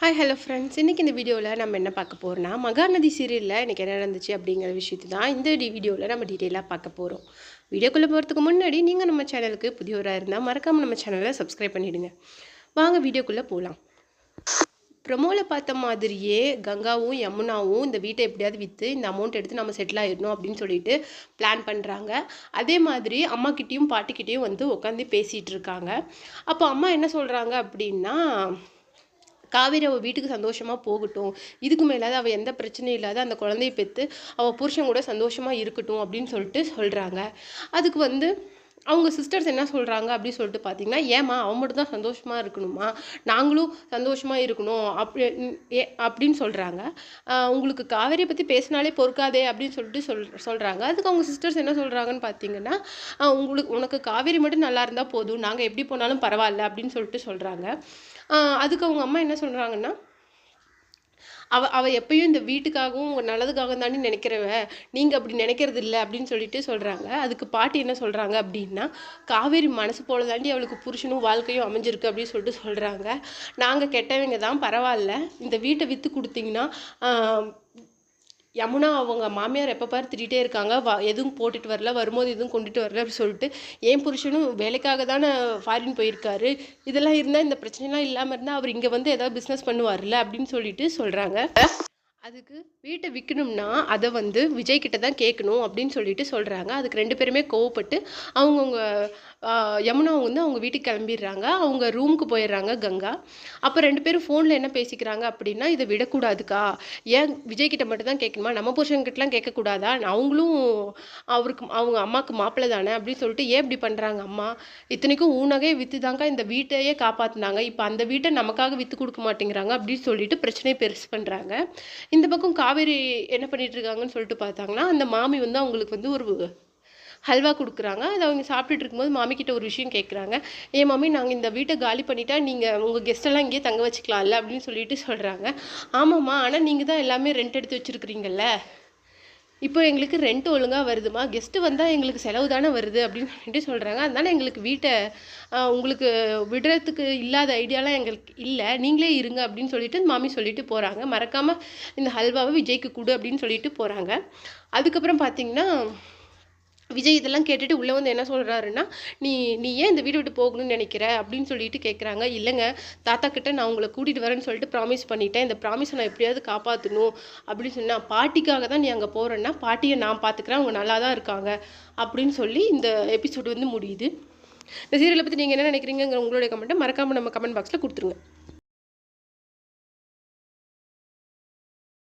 Hi hello friends, இன்றைக்கி இந்த வீடியோவில் நம்ம என்ன பார்க்க போகிறோம்னா, மகாநதி சீரியலில் இன்றைக்கி என்ன நடந்துச்சு அப்படிங்கிற விஷயத்தை தான் இந்த வீடியோவில் நம்ம டீட்டெயிலாக பார்க்க போகிறோம். வீடியோக்குள்ளே போகிறதுக்கு முன்னாடி நீங்கள் நம்ம சேனலுக்கு புதியவராக இருந்தால் மறக்காமல் நம்ம சேனலை சப்ஸ்கிரைப் பண்ணிவிடுங்க. வாங்க வீடியோக்குள்ளே போகலாம். ப்ரமோவில் பார்த்த மாதிரியே கங்காவும் யமுனாவும் இந்த வீட்டை எப்படியாவது விற்று இந்த அமௌண்ட் எடுத்து நம்ம செட்டில் ஆகிடணும் அப்படின்னு சொல்லிட்டு பிளான் பண்ணுறாங்க. அதே மாதிரி அம்மாக்கிட்டேயும் பாட்டிக்கிட்டேயும் வந்து உட்காந்து பேசிகிட்டு இருக்காங்க. அப்போ அம்மா என்ன சொல்கிறாங்க அப்படின்னா, காவேரி அவள் வீட்டுக்கு சந்தோஷமாக போகட்டும், இதுக்கு மேலாவது அவள் எந்த பிரச்சனையும் இல்லாத அந்த குழந்தைய பெற்று அவள் புருஷன் கூட சந்தோஷமாக இருக்கட்டும் அப்படின்னு சொல்லிட்டு சொல்கிறாங்க. அதுக்கு வந்து அவங்க சிஸ்டர்ஸ் என்ன சொல்கிறாங்க அப்படின்னு சொல்லிட்டு பார்த்தீங்கன்னா, ஏம்மா அவன் மட்டும் தான் சந்தோஷமாக இருக்கணுமா, நாங்களும் சந்தோஷமாக இருக்கணும் அப்படின்னு சொல்கிறாங்க. உங்களுக்கு காவேரியை பற்றி பேசினாலே பொறுக்காதே அப்படின்னு சொல்லிட்டு சொல்கிறாங்க. அதுக்கு அவங்க சிஸ்டர்ஸ் என்ன சொல்கிறாங்கன்னு பார்த்தீங்கன்னா, உனக்கு காவேரி மட்டும் நல்லா இருந்தால் போதும், நாங்கள் எப்படி போனாலும் பரவாயில்ல அப்படின்னு சொல்லிட்டு சொல்கிறாங்க. அதுக்கு அவங்க அம்மா என்ன சொல்கிறாங்கன்னா, அவள் எப்பயும் இந்த வீட்டுக்காகவும் உங்கள் நல்லதுக்காகவும் தாண்டி நினைக்கிறவ, நீங்கள் அப்படி நினைக்கிறது இல்லை அப்படின்னு சொல்லிட்டு சொல்கிறாங்க. அதுக்கு பாட்டி என்ன சொல்கிறாங்க அப்படின்னா, காவேரி மனசு போல தாண்டி அவளுக்கு புருஷனும் வாழ்க்கையும் அமைஞ்சிருக்கு அப்படின்னு சொல்லிட்டு சொல்கிறாங்க. நாங்கள் கெட்டவங்க தான், பரவாயில்ல, இந்த வீட்டை விற்று கொடுத்தீங்கன்னா யமுனா அவங்க மாமியார் எப்போ பாரு திட்டிகிட்டே இருக்காங்க, எதுவும் போட்டுட்டு வரல, வரும்போது எதுவும் கொண்டுட்டு வரல அப்படின்னு சொல்லிட்டு, என் புருஷனும் வேலைக்காக தானே ஃபாரின் போயிருக்காரு, இதெல்லாம் இருந்தால் இந்த பிரச்சனைலாம் இல்லாமல் இருந்தால் அவர் இங்கே வந்து ஏதாவது பிஸ்னஸ் பண்ணுவார்ல அப்படின்னு சொல்லிட்டு சொல்கிறாங்க. அதுக்கு வீட்டை விற்கணும்னா அதை வந்து விஜய் கிட்ட தான் கேட்கணும் அப்படின்னு சொல்லிட்டு சொல்கிறாங்க. அதுக்கு ரெண்டு பேருமே கோவப்பட்டு அவங்கவுங்க யமுனா வந்து அவங்க வீட்டுக்கு கிளம்பிடுறாங்க. அவங்க ரூமுக்கு போயிடுறாங்க கங்கா. அப்போ ரெண்டு பேரும் ஃபோனில் என்ன பேசிக்கிறாங்க அப்படின்னா, இதை விடக்கூடாதுக்கா, ஏன் விஜய்கிட்ட மட்டும் தான் கேட்கணுமா, நம்ம புருஷன்கிட்டலாம் கேட்கக்கூடாதா, அவங்களும் அவங்க அம்மாவுக்கு மாப்பிள்ளை தானே அப்படின்னு சொல்லிட்டு ஏன் இப்படி பண்ணுறாங்க அம்மா, இத்தனைக்கும் ஊனகே விற்று தாங்க இந்த வீட்டையே காப்பாற்றினாங்க, இப்போ அந்த வீட்டை நமக்காக விற்று கொடுக்க மாட்டேங்கிறாங்க அப்படின்னு சொல்லிட்டு பிரச்சனையை பெருசு பண்ணுறாங்க. இந்த பக்கம் காவேரி என்ன பண்ணிட்டு இருக்காங்கன்னு சொல்லிட்டு பார்த்தாங்கன்னா, அந்த மாமி வந்து அவங்களுக்கு வந்து ஒரு ஹல்வா கொடுக்குறாங்க. அதை அவங்க சாப்பிட்டுட்டு இருக்கும்போது மாமிக்கிட்ட ஒரு விஷயம் கேட்குறாங்க. ஏன் மாமி, நாங்கள் இந்த வீட்டை காலி பண்ணிட்டா நீங்கள் உங்கள் கெஸ்ட்டெல்லாம் இங்கேயே தங்க வச்சுக்கலாம்ல அப்படின்னு சொல்லிட்டு சொல்கிறாங்க. ஆமாம்மா, ஆனால் நீங்கள் தான் எல்லாமே ரெண்ட் எடுத்து வச்சுருக்கிறீங்கல்ல, இப்போ எங்களுக்கு ரெண்ட் ஒழுங்காக வருதுமா, கெஸ்ட்டு வந்தால் எங்களுக்கு செலவு தானே வருது அப்படின்னு சொல்லிட்டு சொல்கிறாங்க. அதனால் எங்களுக்கு வீட்டை உங்களுக்கு விடுறதுக்கு இல்லாத ஐடியாலாம் எங்களுக்கு இல்லை, நீங்களே இருங்க அப்படின்னு சொல்லிட்டு மாமி சொல்லிட்டு போகிறாங்க. மறக்காமல் இந்த ஹல்வாவை விஜய்க்கு கொடு அப்படின்னு சொல்லிட்டு போகிறாங்க. அதுக்கப்புறம் பார்த்தீங்கன்னா, விஜய் இதெல்லாம் கேட்டுட்டு உள்ளே வந்து என்ன சொல்கிறாருன்னா, நீ ஏன் இந்த வீடு விட்டு போகணும்னு நினைக்கிற அப்படின்னு சொல்லிட்டு கேட்குறாங்க. இல்லைங்க, தாத்தா கிட்ட நான் உங்களை கூட்டிகிட்டு வரேன்னு சொல்லிட்டு ப்ராமிஸ் பண்ணிட்டேன், இந்த ப்ராமிஸை நான் எப்படியாவது காப்பாற்றணும் அப்படின்னு சொன்னால், பாட்டிக்காக தான் நீ அங்கே போகிறேன்னா பாட்டியை நான் பார்த்துக்கிறேன், அவங்க நல்லா தான் இருக்காங்க அப்படின்னு சொல்லி இந்த எபிசோடு வந்து முடியுது. இந்த சீரியலை பற்றி நீங்கள் என்ன நினைக்கிறீங்கிற உங்களுடைய கமெண்ட்டை மறக்காமல் நம்ம கமெண்ட் பாக்ஸில் கொடுத்துருங்க.